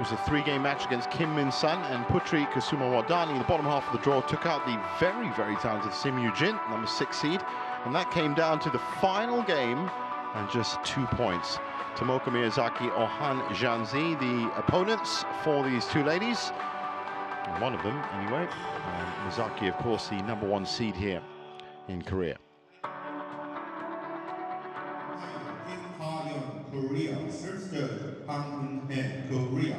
It was a three-game match against Kim Min-sun and Putri Kusuma Wardani. In the bottom half of the draw took out the very, very talented Sim-Yu-jin, number 6 seed. And that came down to the final game and just 2 points. Tomoka Miyazaki or Han Zhanzi, the opponents for these two ladies. And one of them, anyway. Miyazaki, of course, the number 1 seed here in Korea. Korea, first Han Kun-hye, Korea.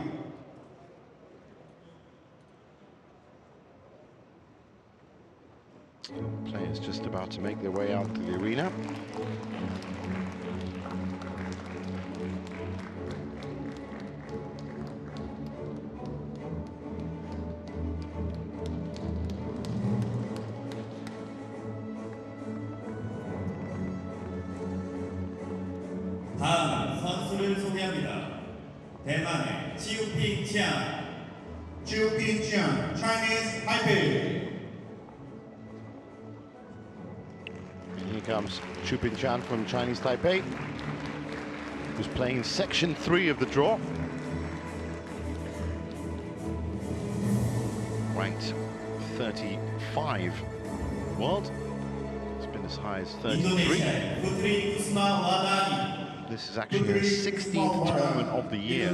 Players just about to make their way out to the arena. 다음 선수를 소개합니다. 대만의 Chiu Pin-Chian, Chiu Pin-Chian, Chinese Taipei. Here comes Chiu Pin-Chian from Chinese Taipei, who's playing in section 3 of the draw. Ranked 35 world. It's been as high as 33. Putri Kusuma Wardani. This is actually her 16th tournament of the year,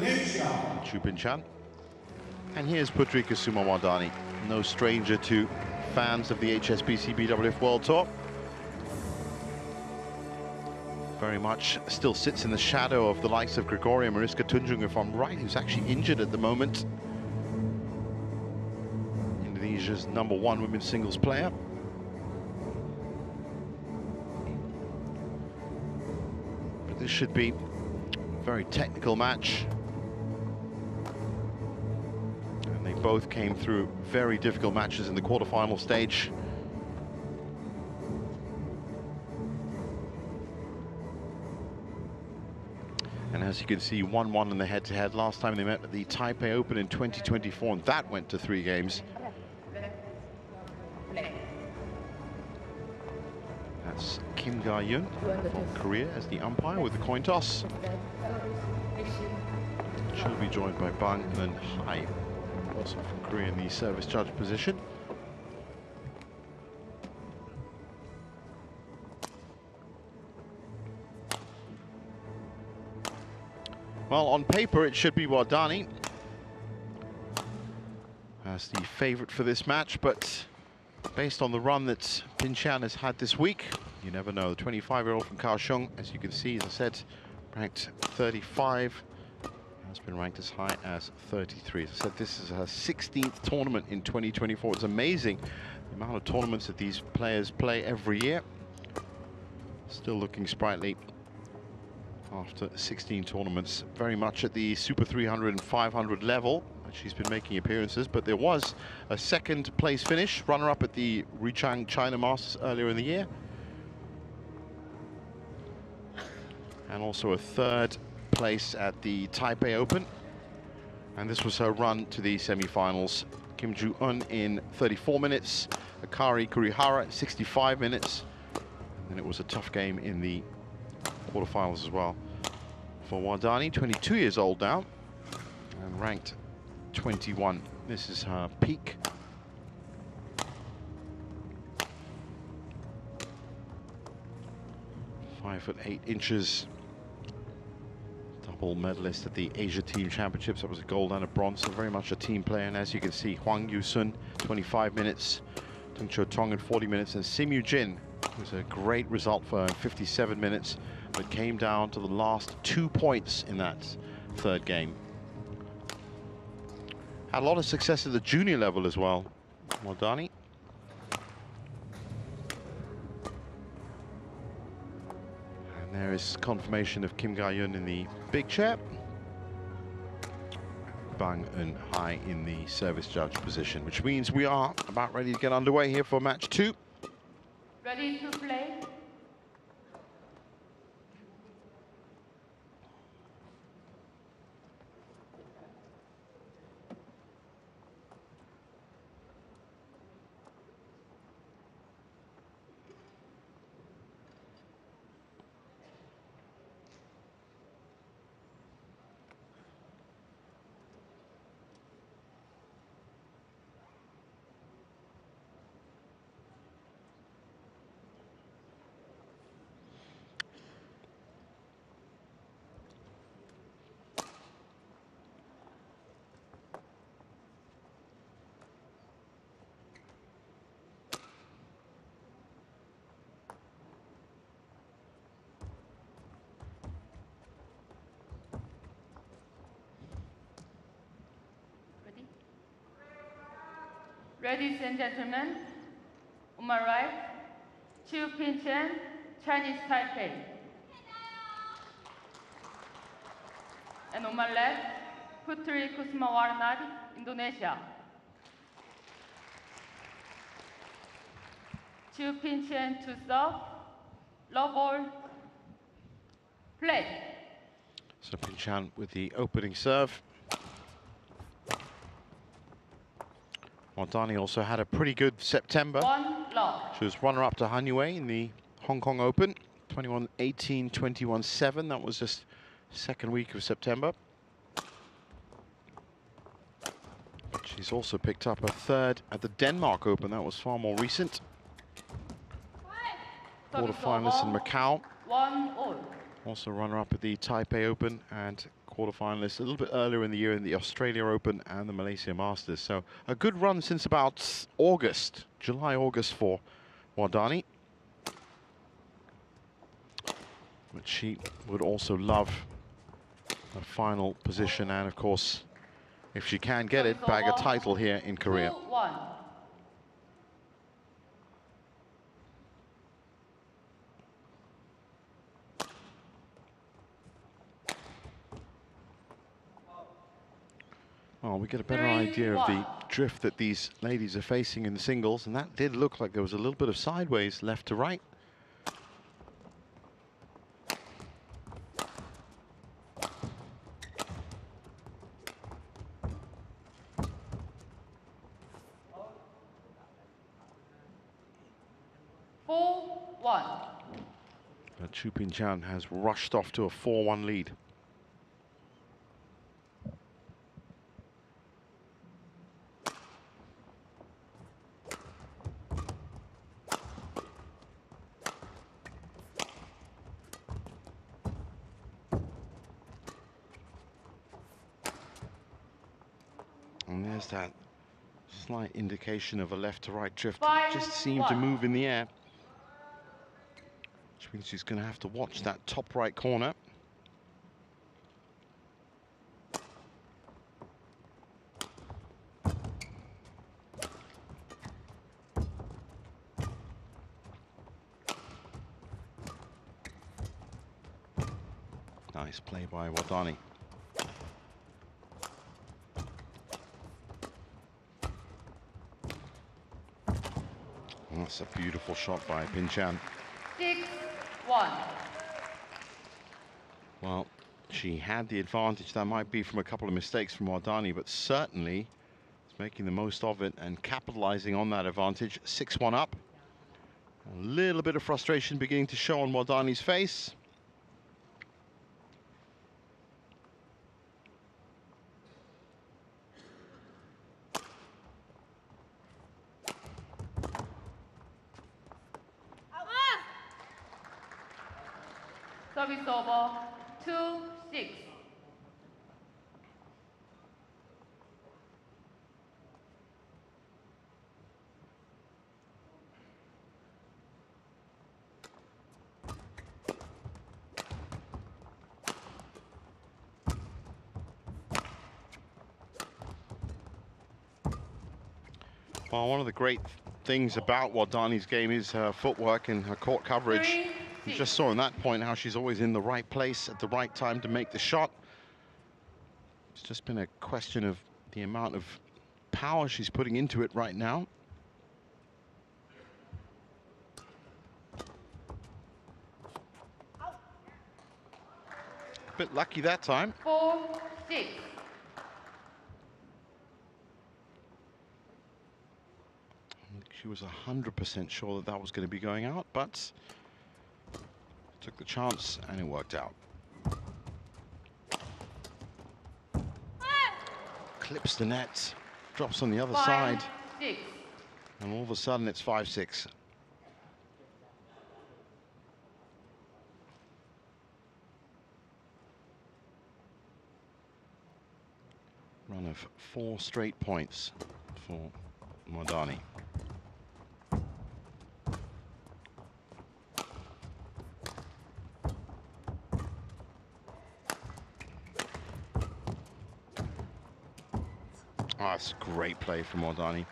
Chiu Pin-Chian. And here's Putri Kusuma Wardani, no stranger to fans of the HSBC BWF World Tour. Very much still sits in the shadow of the likes of Gregoria Mariska Tunjung, if I'm right, who's actually injured at the moment. Indonesia's number 1 women's singles player. But this should be a very technical match. And they both came through very difficult matches in the quarterfinal stage. And as you can see, 1-1 in the head-to-head. Last time they met at the Taipei Open in 2024, and that went to 3 games. That's Kim Ga-yeon from Korea as the umpire with the coin toss. She'll be joined by Bang Eun-hai, also from Korea in the service judge position. Well, on paper, it should be Wardani as the favorite for this match, but based on the run that Pin-Chian has had this week, you never know. The 25-year-old from Kaohsiung, as you can see, as I said, ranked 35, has been ranked as high as 33. As I said, this is her 16th tournament in 2024. It's amazing the amount of tournaments that these players play every year. Still looking sprightly after 16 tournaments, very much at the Super 300 and 500 level. She's been making appearances, but there was a second place finish, runner-up at the Richang China Masters earlier in the year. And also a third place at the Taipei Open. And this was her run to the semi-finals. Kim Ju-eun in 34 minutes, Akari Kurihara 65 minutes. And it was a tough game in the quarterfinals as well for Wardani, 22 years old now and ranked 21. This is her peak. "5'8" double medalist at the Asia Team Championships. That was a gold and a bronze, so very much a team player. And as you can see, Hwang Yu-sun 25 minutes, Tung Cho-tong in 40 minutes, and Sim-Yu-jin was a great result for her in 57 minutes, but came down to the last 2 points in that third game. Had a lot of success at the junior level as well, Wardani. And there is confirmation of Kim Ga-yeon in the big chair. Bang Eun-hai in the service judge position, which means we are about ready to get underway here for match 2. Ready to play? Ladies and gentlemen, on my right, Chiu Pin-Chian, Chinese Taipei. And on my left, Putri Kusuma Wardani, Indonesia. Chiu Pin-Chian to serve, low ball, play. So Pin-Chian with the opening serve. Wardani also had a pretty good September. She was runner-up to Han Yue in the Hong Kong Open, 21-18, 21-7. That was just second week of September. But she's also picked up a third at the Denmark Open. That was far more recent. Quarterfinalist in Macau. Also runner-up at the Taipei Open and quarterfinalist a little bit earlier in the year in the Australia Open and the Malaysia Masters. So a good run since about August, July, August for Wardani. But she would also love a final position and, of course, if she can get it, bag a title here in Korea. Well, we get a better idea of the drift that these ladies are facing in the singles, and that did look like there was a little bit of sideways left to right. But Chiu Pin-Chian has rushed off to a 4-1 lead. And there's that slight indication of a left to right drift. It just seemed to move in the air. Which means she's going to have to watch that top right corner. Nice play by Wardani. That's a beautiful shot by Pin-Chian. 6-1. Well, she had the advantage. That might be from a couple of mistakes from Wardani, but certainly is making the most of it and capitalizing on that advantage. 6-1 up. A little bit of frustration beginning to show on Wardani's face. Service over, 2-6. Well, one of the great things about Wardani's game is her footwork and her court coverage. You just saw in that point how she's always in the right place at the right time to make the shot. It's just been a question of the amount of power she's putting into it right now. A bit lucky that time. 4-6. She was 100% sure that that was going to be going out, but took the chance and it worked out. Clips the net, drops on the other side, 5-6. and all of a sudden it's 5-6. Run of 4 straight points for Wardani. Oh, that's great play from Wardani.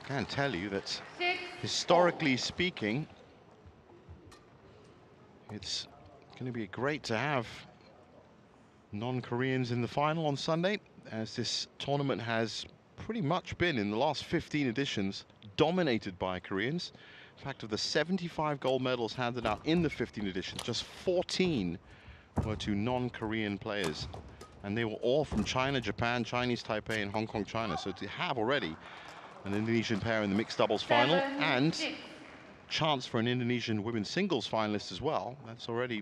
can tell you that, 6-4. historically speaking, it's going to be great to have non-Koreans in the final on Sunday, as this tournament has pretty much been, in the last 15 editions, dominated by Koreans. In fact, of the 75 gold medals handed out in the 15 editions, just 14 were to non-Korean players. And they were all from China, Japan, Chinese Taipei, and Hong Kong, China. So to have already an Indonesian pair in the mixed doubles final, and chance for an Indonesian women's singles finalist as well, that's already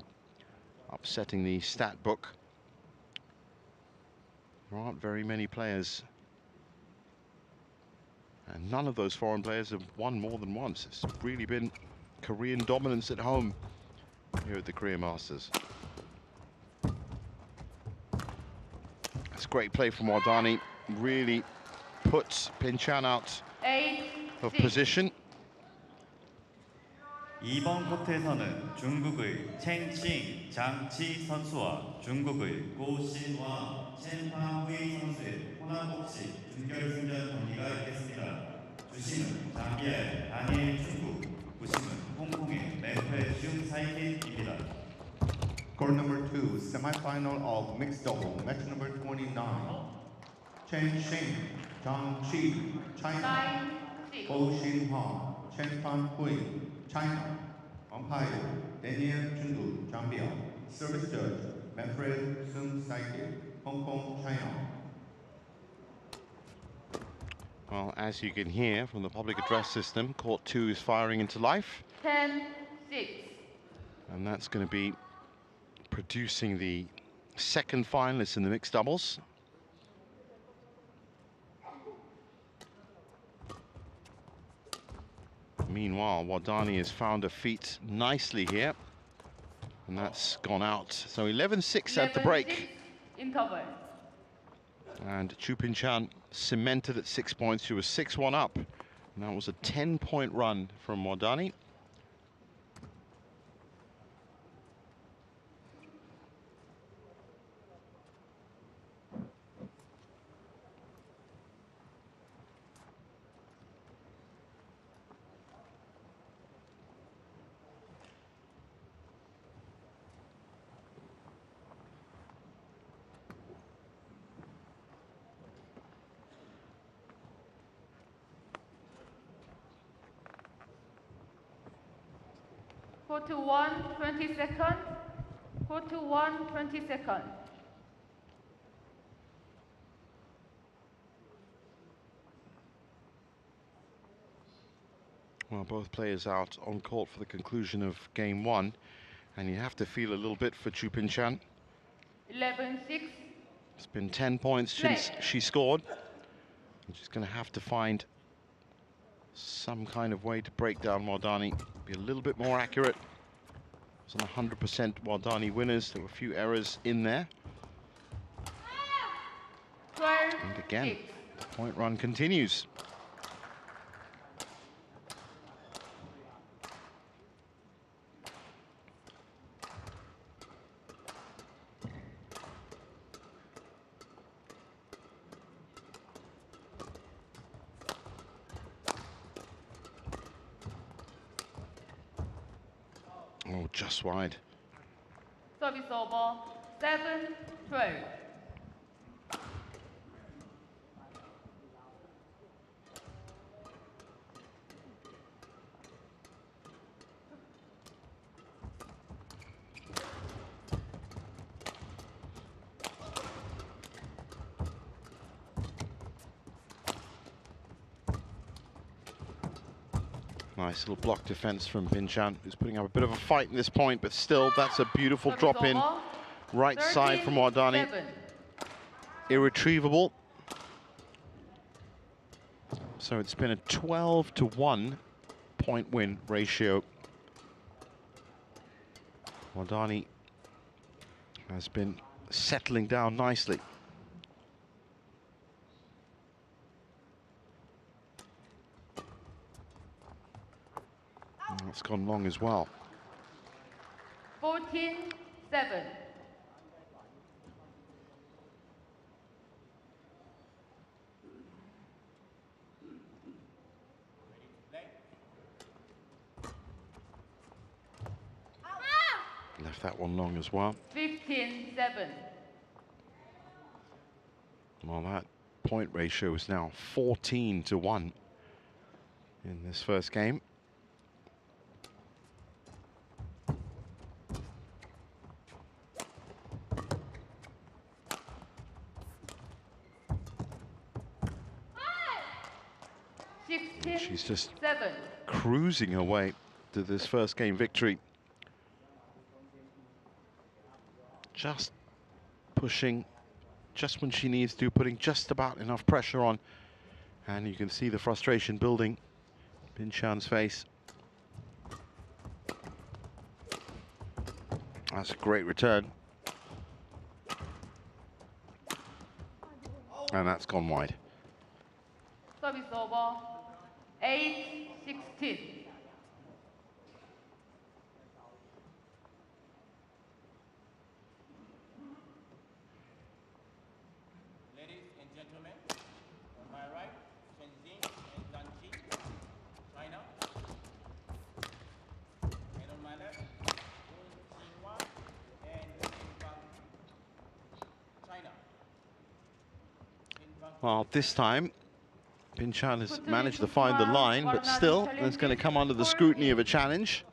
upsetting the stat book. There aren't very many players, and none of those foreign players have won more than once. It's really been Korean dominance at home here at the Korea Masters. It's great play from Wardani. Really puts Pin-Chian out of position. 이번 코트에서는 중국의 챙칭 장치 선수와 중국의 고신와 첸파후이 선수의 호남복식 준결승전 경기가 있겠습니다. 주심은 잠비아의 다니엘 춘구, 부심은 홍콩의 멘페 슝 사이kit입니다. Court number 2, semifinal of mixed double, match number 29. Chen Xing, Zhang Qi, China. Ho Xinhua, Chen Fan Hui, China. Umpire, Daniel Chundu, Zambia. Service judge, Manfred Sung Saiki, Hong Kong, China. Well, as you can hear from the public address system, Court 2 is firing into life. 10-6. And that's going to be producing the second finalist in the mixed doubles. Meanwhile, Wardani has found her feet nicely here, and that's gone out. So 11-6 at the break. Interval. And Chiu Pin-Chian cemented at 6 points. She was 6-1 up, and that was a 10-point run from Wardani. Court 1, 20 seconds. Court 1, 20 seconds. Well, both players out on court for the conclusion of game one, and you have to feel a little bit for Chiu Pin-Chian. 11-6. It's been 10 points since she scored. And she's going to have to find some kind of way to break down Wardani, be a little bit more accurate. It was an 100% Wardani winners. There were a few errors in there. 12-6. And again, the point run continues. Oh, just wide. Service over. 7-12. Nice little block defense from Pin-Chian, who's putting up a bit of a fight in this point, but still, that's a beautiful drop in. Right side from Wardani. 13-7. Irretrievable. So it's been a 12-1 point win ratio. Wardani has been settling down nicely. And that's gone long as well. 14-7. that one long as well. 15-7. Well, that point ratio is now 14-1 in this first game. She's just cruising her way to this first game victory. Just pushing just when she needs to, putting just about enough pressure on. And you can see the frustration building in Pin-Chian's face. That's a great return. And that's gone wide. Service over. 8-16. Ladies and gentlemen, on my right, Shenzhen and Zhangqi, China. And on my left, Xinhua and China. Well, this time Pin-Chian has managed to find the line, but still, it's going to come under the scrutiny of a challenge.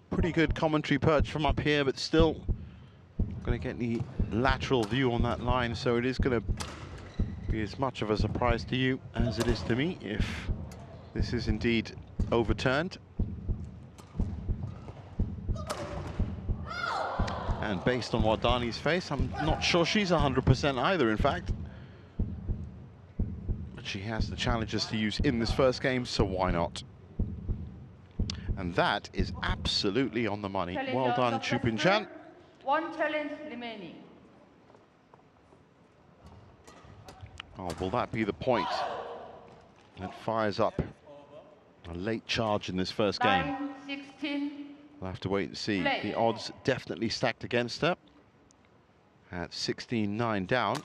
Pretty good commentary perch from up here, but still going to get the lateral view on that line, so it is going to be as much of a surprise to you as it is to me if this is indeed overturned. And based on Wardani's face, I'm not sure she's 100% either, in fact. But she has the challenges to use in this first game, so why not? And that is absolutely on the money. Well done, Chiu Pin-Chian. One challenge remaining. Oh, will that be the point that fires up a late charge in this first game? 9-16. We'll have to wait and see. The odds definitely stacked against her at 16-9 down.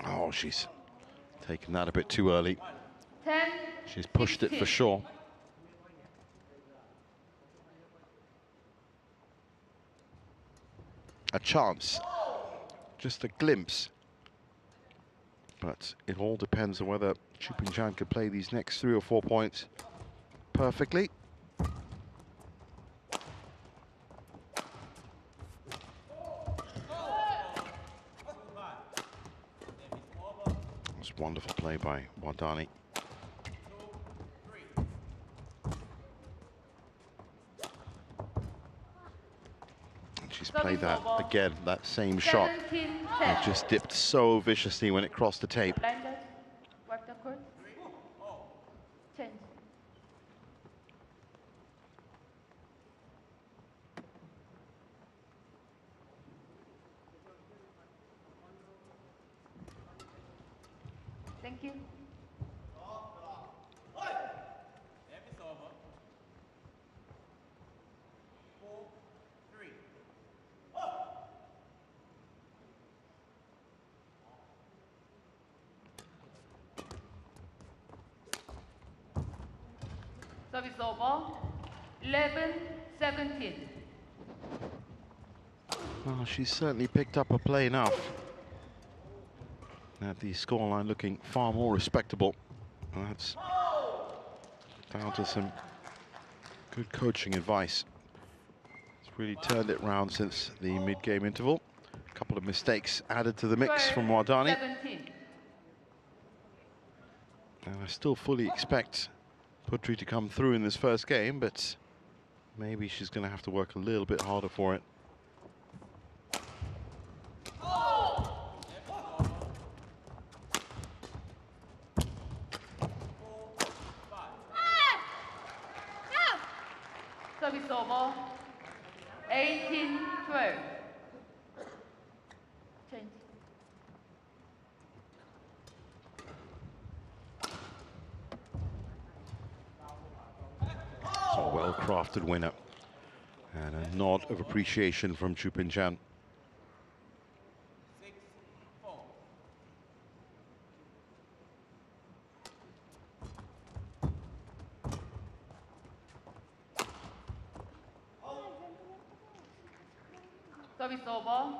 Oh, she's taken that a bit too early. 10, She's pushed it for sure. A chance, just a glimpse, but it all depends on whether Chiu Pin-Chian can play these next 3 or 4 points perfectly. It's wonderful play by Wardani. She's played that again, that same shot. It just dipped so viciously when it crossed the tape. Blinded. Wipe the court. Change. Thank you. Service over. 11-17. Well, she's certainly picked up a play enough. At the scoreline looking far more respectable. And that's down to some good coaching advice. It's really turned it round since the mid-game interval. A couple of mistakes added to the mix from Wardani. 17. And I still fully expect Putri to come through in this first game, but maybe she's going to have to work a little bit harder for it. Service over. 18-12. Change. well-crafted winner. And a nod of appreciation from Chiu Pin-Chian. 6-4. Service over.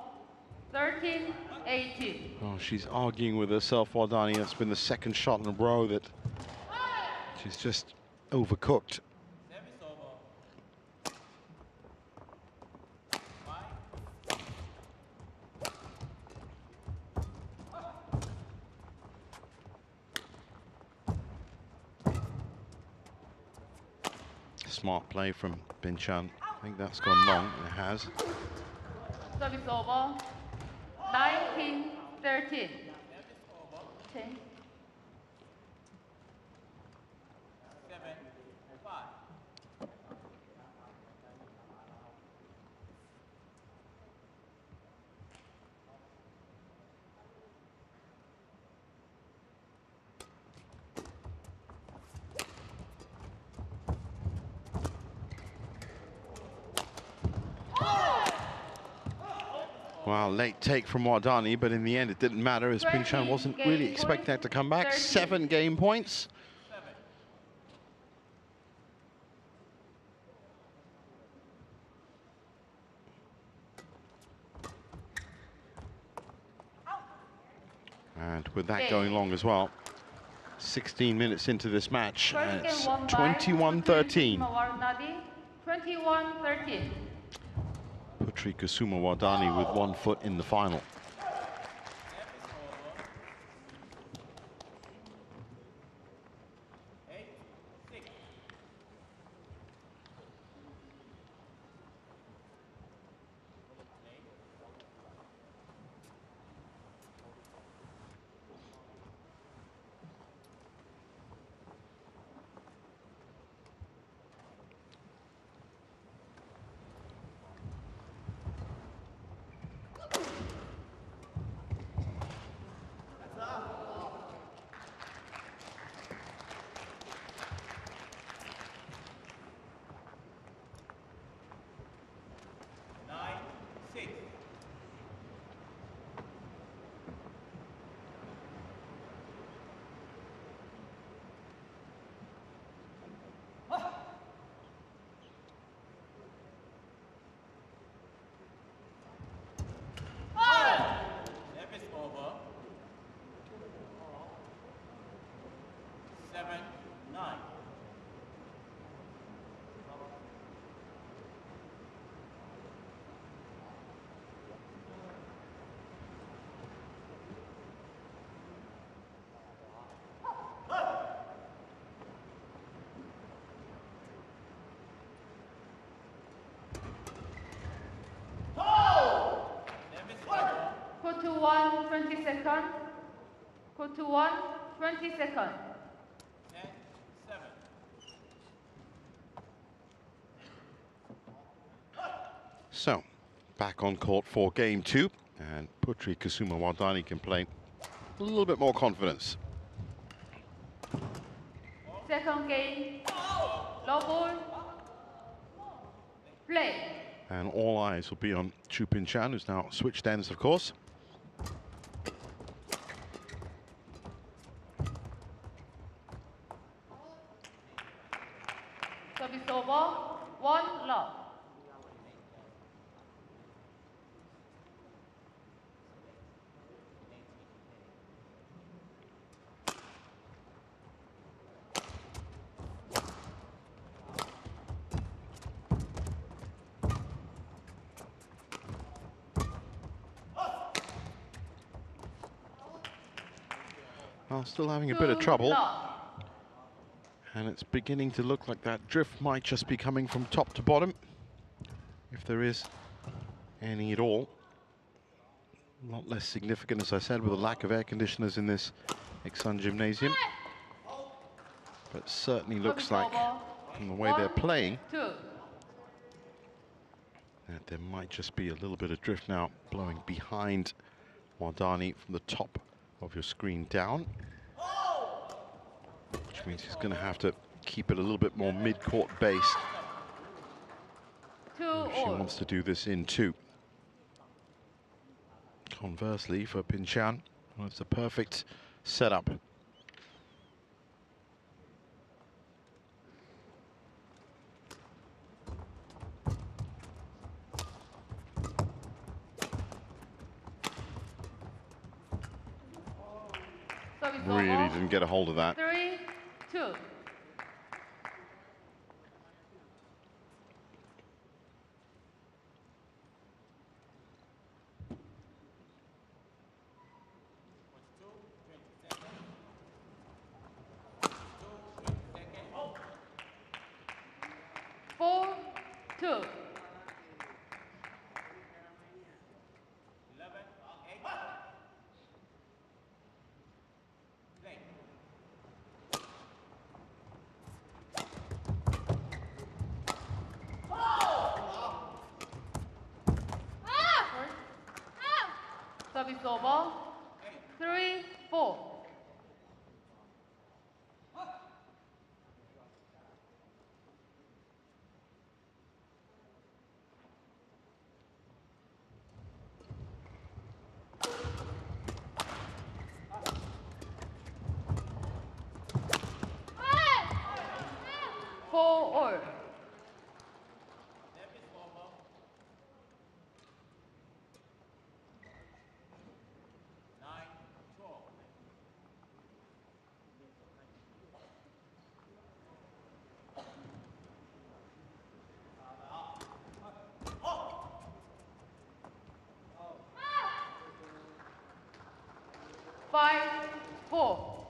13-18. Oh, she's arguing with herself, Wardani. That's been the second shot in a row that she's just overcooked. Service over. 5. Smart play from Pin-Chian. I think that's gone long. It has. Service over. 19-13. Change. 7-5. Wow, late take from Wardani, but in the end it didn't matter as Pin-Chian wasn't really expecting that to come back. 7 game points. And with that going long as well, 16 minutes into this match, and it's 21-13. 21-13. Putri Kusuma Wardani with 1 foot in the final. Service over. 7-9. Court to 1, 20 seconds. Court to 1, 20 seconds. 10-7. So, back on court for game 2, and Putri Kusuma Wardani can play a little bit more confidence. Second game. Low ball. Play. And all eyes will be on Chiu Pin-Chian, who's now switched ends, of course. Service over. 1 love. Well, still having a bit of trouble. And it's beginning to look like that drift might just be coming from top to bottom, if there is any at all. A lot less significant, as I said, with a lack of air conditioners in this Exxon gymnasium. But certainly looks like, from the way they're playing, that there might just be a little bit of drift now blowing behind Wardani from the top of your screen down. Which means he's going to have to keep it a little bit more mid-court based She wants to do this in 2. Conversely, for Pin-Chian, well, it's a perfect setup. Really didn't get a hold of that. 3-2. Service over. 3-4. All. 5-4.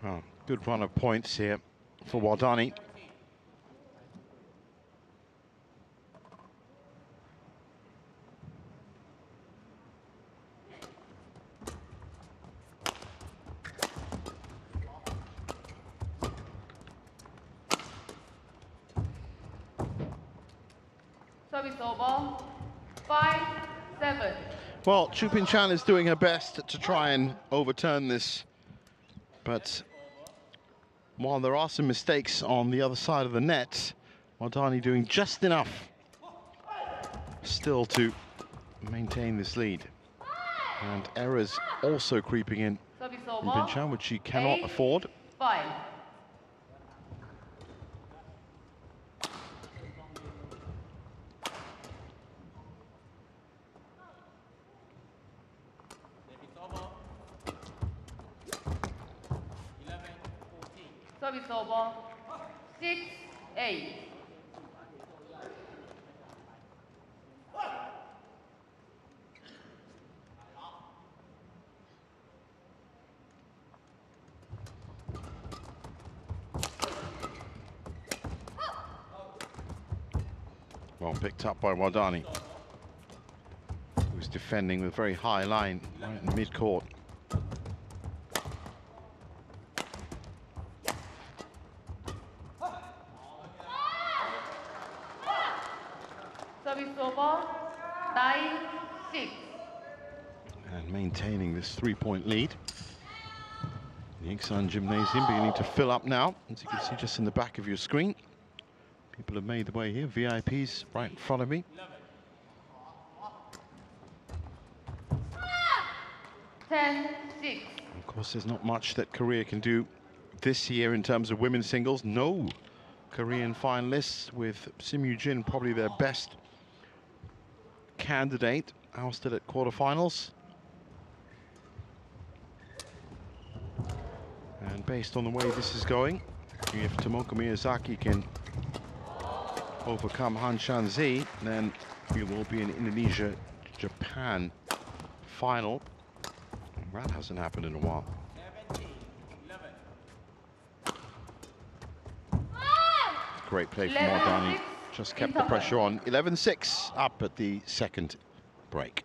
Oh, good run of points here for Wardani. Service over. 5-7. Well, Chiu Pin-Chian is doing her best to try and overturn this, but while there are some mistakes on the other side of the net, Wardani doing just enough still to maintain this lead. And errors also creeping in from Pin-Chian, which she cannot afford. 5. Service over. 6-8. Well picked up by Wardani, who's defending with a very high line right in mid-court. Service over. 9-6. And maintaining this 3-point lead. The Yingsan Gymnasium beginning to fill up now, as you can see just in the back of your screen. People have made their way here, VIPs right in front of me. 10-6. Of course, there's not much that Korea can do this year in terms of women's singles. No Korean finalists, with Sim Yoo-jin probably their best candidate ousted at quarterfinals. And based on the way this is going, if Tomoka Miyazaki can overcome Han Shanzi, then we will be in Indonesia-Japan final. That hasn't happened in a while. 11. Great play from Wardani. Just kept the pressure on. 11-6 up at the second break.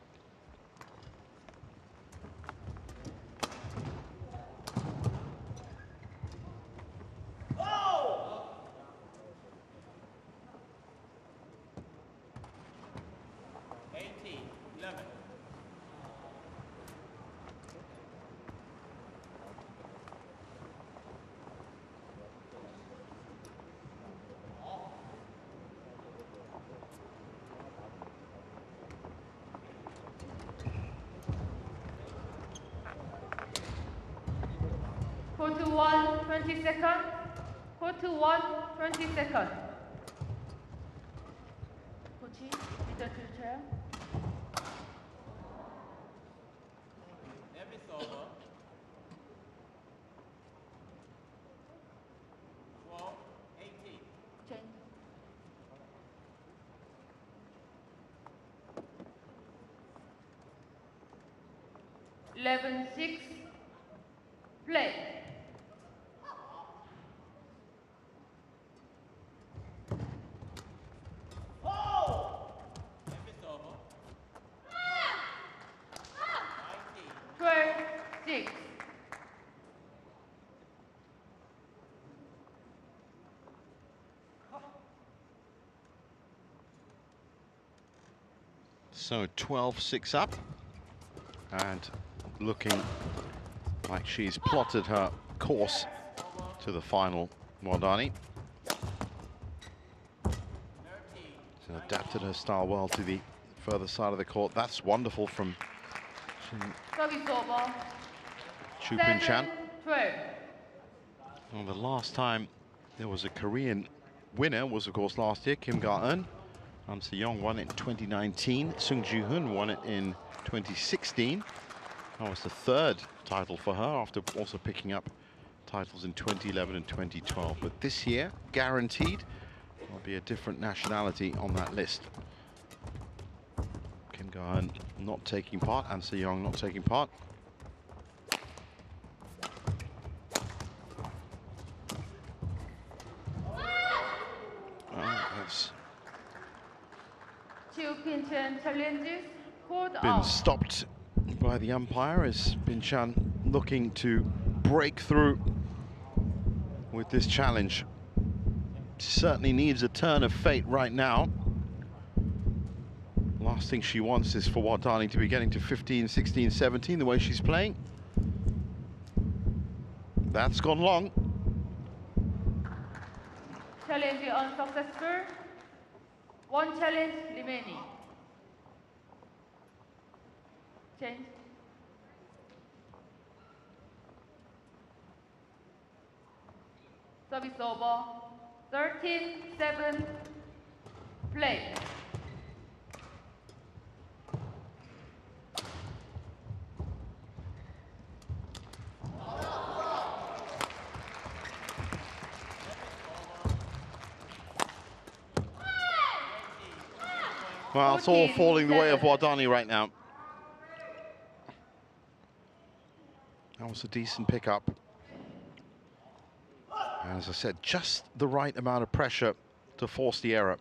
Court to 1, 20 seconds. Court to 1, 20 seconds. Putri, return to the chair. Service over. 12-18. Change. Eleven, 6. Play. Service over. 19. 12, 6. So 12-6 up, and looking like she's plotted her course to the final. Wardani. She's adapted her style well to the further side of the court. That's wonderful from Service over. Chiu Pin-Chian. 12. Well, the last time there was a Korean winner was, of course, last year. Kim Ga-eun. An Se-young won it in 2019. Sung Ji-hoon won it in 2016. That was the third title for her, after also picking up titles in 2011 and 2012. But this year, guaranteed, there'll be a different nationality on that list. Kim Ga-eun not taking part, An Se-young not taking part. That's Chiu Pin-Chian challenges. Court been out. stopped by the umpire as Pin-Chian looking to break through with this challenge. Certainly needs a turn of fate right now. Last thing she wants is for Wardani to be getting to 15, 16, 17 the way she's playing. That's gone long. Challenge unsuccessful. One challenge remaining. Change. Service over. 13-7. Play. Well, it's all falling the way of Wardani right now. That was a decent pickup. And as I said, just the right amount of pressure to force the error.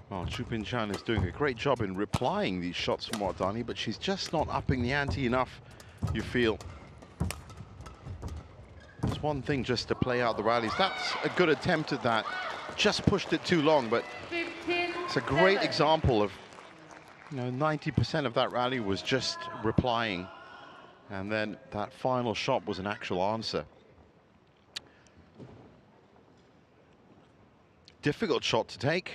Well, Chiu Pin-Chian is doing a great job in replying these shots from Wardani, but she's just not upping the ante enough, you feel. It's one thing just to play out the rallies. That's a good attempt at that. Just pushed it too long, but it's a great example of, 90% of that rally was just replying. And then that final shot was an actual answer. Difficult shot to take.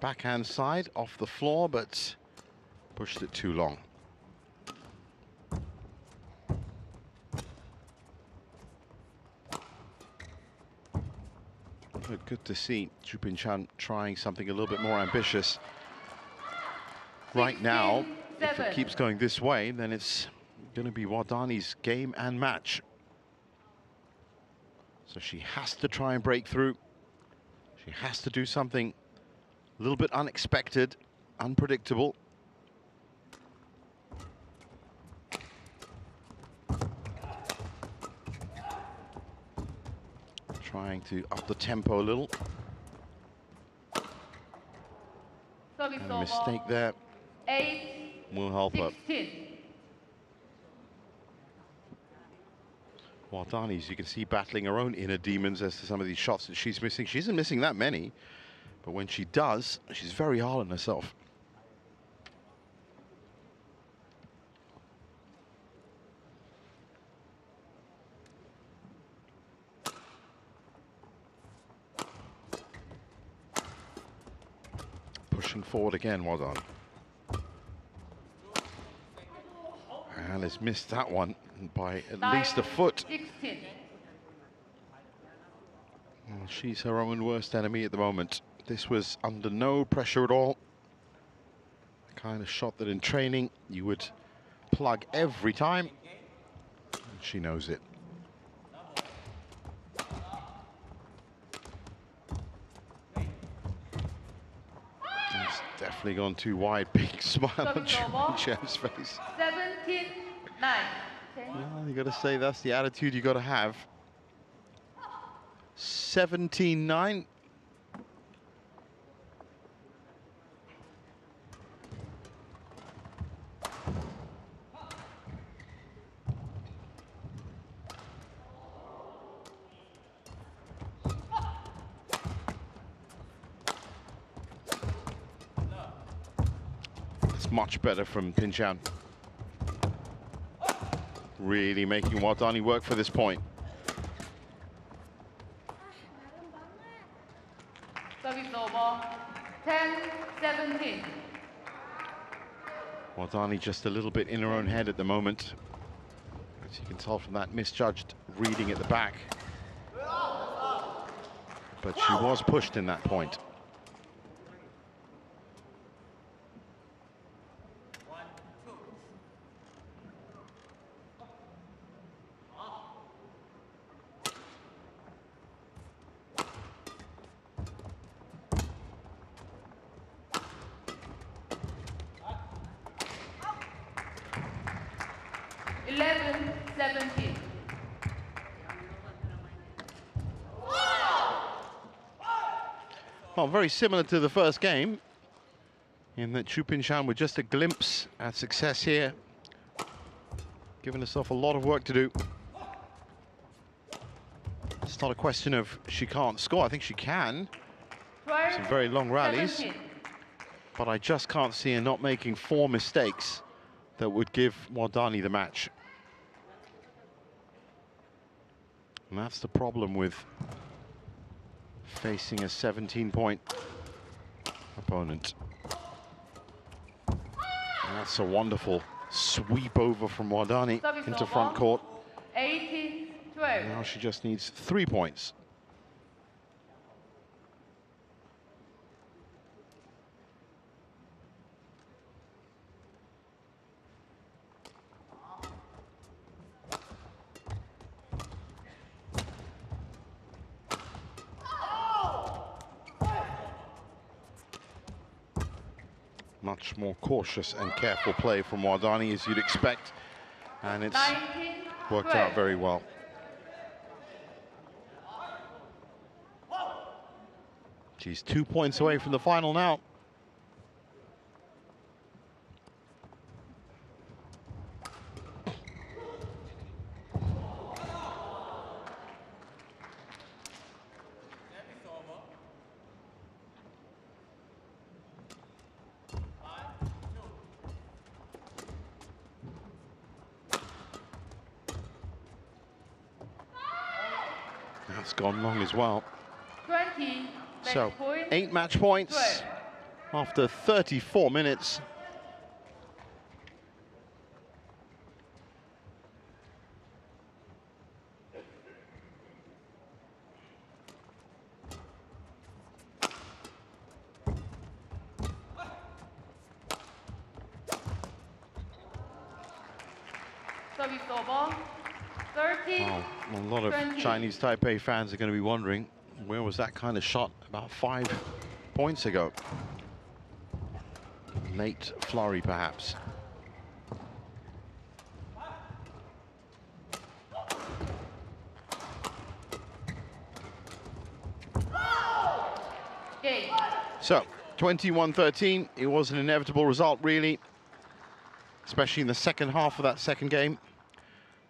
backhand side off the floor, but pushed it too long. But good to see Chiu Pin-Chian trying something a little bit more ambitious. Right now, if it keeps going this way, then it's going to be Wardani's game and match. So she has to try and break through. She has to do something a little bit unexpected, unpredictable. Trying to up the tempo a little. And a mistake there will help her. Wardani, as you can see, battling her own inner demons as to some of these shots that she's missing. She isn't missing that many, but when she does, she's very hard on herself. Pushing forward again, Wardani. And has missed that one by at least a foot. Well, she's her own worst enemy at the moment. This was under no pressure at all. The kind of shot that in training you would plug every time. And she knows it. It's definitely gone too wide. Big smile on Chiu Pin-Chian's face. 17-9. Well, you got to say that's the attitude you got to have. 17-9. It's much better from Pin-Chian. Really making Wardani work for this point. Service over. 10-17. Wardani just a little bit in her own head at the moment. As you can tell from that misjudged reading at the back. But she was pushed in that point. Well, very similar to the first game, in that Chiu Pin-Chian with just a glimpse at success here, giving herself a lot of work to do. It's not a question of she can't score. I think she can. Some very long rallies. But I just can't see her not making 4 mistakes that would give Wardani the match. And that's the problem with facing a 17-point opponent. And that's a wonderful sweep over from Wardani into front court. 18-12. Now she just needs 3 points. Much more cautious and careful play from Wardani, as you'd expect, and it's worked out very well. She's 2 points away from the final now. That's gone long as well. 20. So 8 match points. after 34 minutes. Service over. 30. Wow, a lot of 20. Chinese Taipei fans are going to be wondering, where was that kind of shot about 5 points ago? Late flurry, perhaps. Game. So, 21-13, it was an inevitable result, really, especially in the second half of that second game.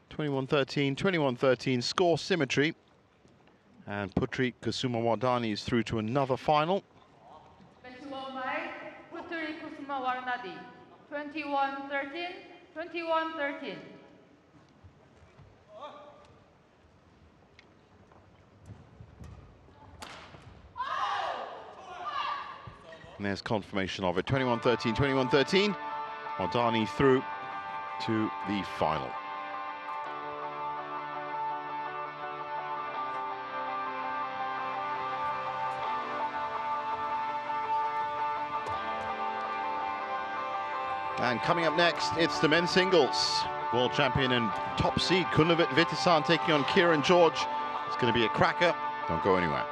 21-13, 21-13, score symmetry. And Putri Kusuma Wardani is through to another final. Match won by Putri Kusuma Wardani. 21-13, 21-13. And there's confirmation of it. 21-13, 21-13. Wardani through to the final. And coming up next, it's the men's singles. World champion and top seed Kunlavit Vitisan taking on Kieran George. It's going to be a cracker. Don't go anywhere.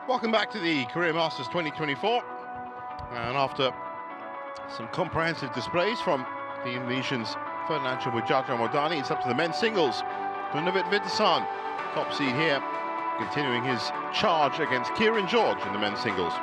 Welcome back to the Career Masters 2024. And after some comprehensive displays from the Indonesians Ferdinand Wijaja Wardani, it's up to the men's singles. Kunlavit Vitisan, top seed here, continuing his charge against Kieran George in the men's singles.